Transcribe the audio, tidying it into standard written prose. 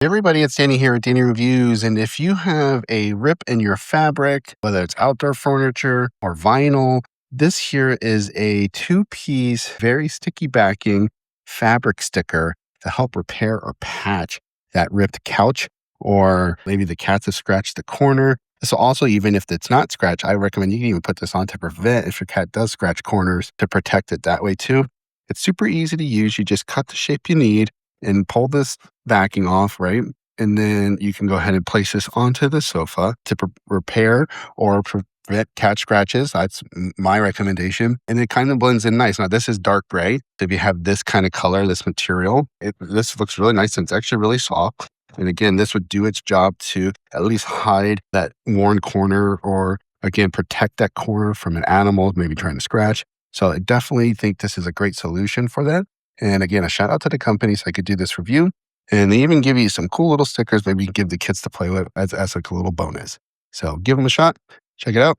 Hey everybody, it's Danny here at Danny Reviews. And if you have a rip in your fabric, whether it's outdoor furniture or vinyl, this here is a two-piece, very sticky backing fabric sticker to help repair or patch that ripped couch, or maybe the cats have scratched the corner. So also, even if it's not scratched, I recommend you can even put this on to prevent if your cat does scratch corners, to protect it that way too. It's super easy to use. You just cut the shape you need and pull this backing off, right? And then you can go ahead and place this onto the sofa to repair or prevent cat scratches. That's my recommendation. And it kind of blends in nice. Now, this is dark gray. If you have this kind of color, this material, this looks really nice and it's actually really soft. And again, this would do its job to at least hide that worn corner, or again, protect that corner from an animal maybe trying to scratch. So I definitely think this is a great solution for that. And again, a shout out to the company so I could do this review. And they even give you some cool little stickers maybe you can give the kids to play with as like a little bonus. So give them a shot. Check it out.